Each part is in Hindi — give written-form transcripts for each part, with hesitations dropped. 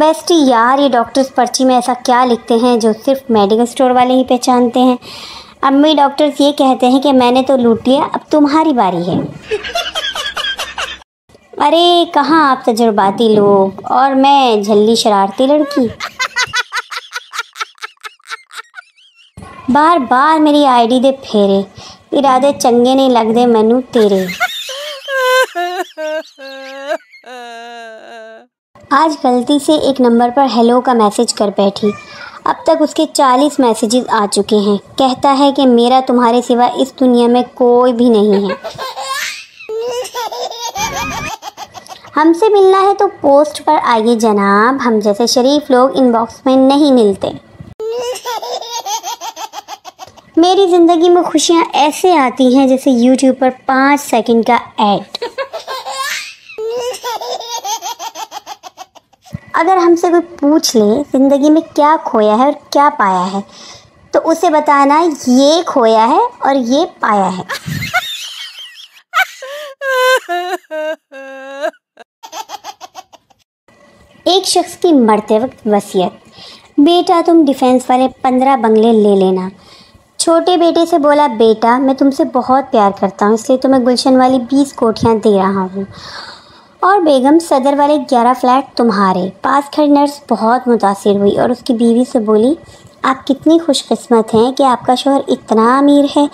बेस्टी यार, ये डॉक्टर्स पर्ची में ऐसा क्या लिखते हैं जो सिर्फ मेडिकल स्टोर वाले ही पहचानते हैं। अम्मी डॉक्टर्स ये कहते हैं कि मैंने तो लूट लिया, अब तुम्हारी बारी है। अरे कहाँ आप तजुर्बाती लोग और मैं झल्ली शरारती लड़की। बार बार मेरी आईडी दे फेरे, इरादे चंगे नहीं लगदे मैनू तेरे। आज गलती से एक नंबर पर हेलो का मैसेज कर बैठी। अब तक उसके 40 मैसेजेस आ चुके हैं। कहता है कि मेरा तुम्हारे सिवा इस दुनिया में कोई भी नहीं है। हमसे मिलना है तो पोस्ट पर आइए जनाब, हम जैसे शरीफ लोग इनबॉक्स में नहीं मिलते। मेरी ज़िंदगी में खुशियाँ ऐसे आती हैं जैसे यूट्यूब पर 5 सेकंड का ऐड। अगर हमसे कोई पूछ ले ज़िंदगी में क्या खोया है और क्या पाया है, तो उसे बताना ये खोया है और ये पाया है। एक शख्स की मरते वक्त वसीयत, बेटा तुम डिफेंस वाले 15 बंगले ले लेना। छोटे बेटे से बोला, बेटा मैं तुमसे बहुत प्यार करता हूँ, इसलिए तुम्हें गुलशन वाली 20 कोठियाँ दे रहा हूँ, और बेगम सदर वाले 11 फ्लैट तुम्हारे। पास खड़ी नर्स बहुत मुतासिर हुई और उसकी बीवी से बोली, आप कितनी खुशकिस्मत हैं कि आपका शौहर इतना अमीर है।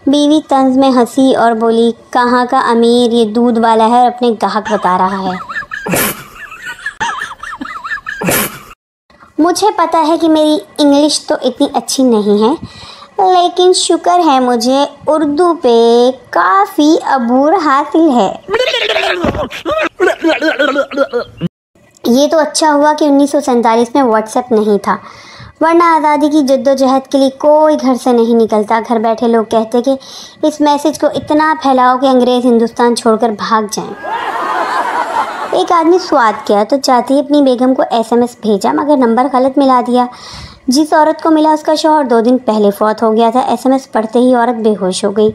बीवी तंज में हंसी और बोली, कहाँ का अमीर, ये दूध वाला है और अपने ग्राहक बता रहा है। मुझे पता है कि मेरी इंग्लिश तो इतनी अच्छी नहीं है, लेकिन शुक्र है मुझे उर्दू पे काफ़ी अबूर हासिल है। ये तो अच्छा हुआ कि 1947 में व्हाट्सएप नहीं था, वरना आज़ादी की जद्दोजहद के लिए कोई घर से नहीं निकलता। घर बैठे लोग कहते कि इस मैसेज को इतना फैलाओ कि अंग्रेज़ हिंदुस्तान छोड़कर भाग जाएं। एक आदमी स्वाद किया तो चाहती अपनी बेगम को SMS भेजा, मगर नंबर गलत मिला दिया। जिस औरत को मिला उसका शौहर 2 दिन पहले फौत हो गया था। SMS पढ़ते ही औरत बेहोश हो गई।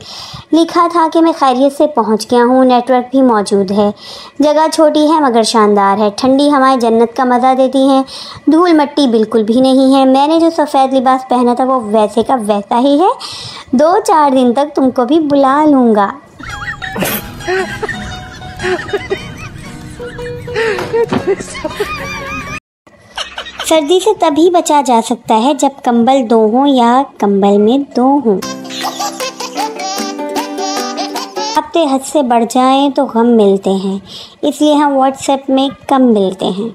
लिखा था कि मैं खैरियत से पहुंच गया हूं, नेटवर्क भी मौजूद है, जगह छोटी है मगर शानदार है, ठंडी हवाएं जन्नत का मज़ा देती हैं, धूल मिट्टी बिल्कुल भी नहीं है, मैंने जो सफ़ेद लिबास पहना था वो वैसे का वैसा ही है, 2-4 दिन तक तुमको भी बुला लूँगा। सर्दी से तभी बचा जा सकता है जब कंबल 2 हों या कंबल में 2 हों। हफ्ते हद से बढ़ जाएं तो गम मिलते हैं, इसलिए हम व्हाट्सएप में कम मिलते हैं।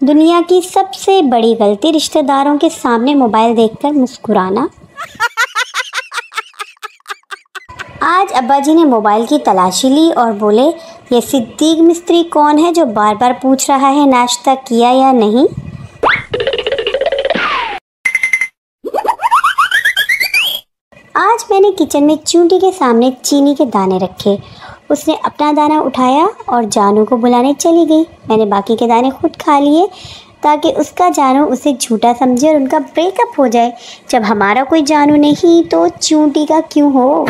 दुनिया की सबसे बड़ी गलती रिश्तेदारों के सामने मोबाइल देखकर मुस्कुराना। आज अब्बा जी ने मोबाइल की तलाशी ली और बोले, ये सिद्दीक मिस्त्री कौन है जो बार बार पूछ रहा है नाश्ता किया या नहीं। आज मैंने किचन में चूंटी के सामने चीनी के दाने रखे। उसने अपना दाना उठाया और जानू को बुलाने चली गई। मैंने बाकी के दाने खुद खा लिए ताकि उसका जानू उसे झूठा समझे और उनका ब्रेकअप हो जाए। जब हमारा कोई जानू नहीं तो चूंटी का क्यों हो।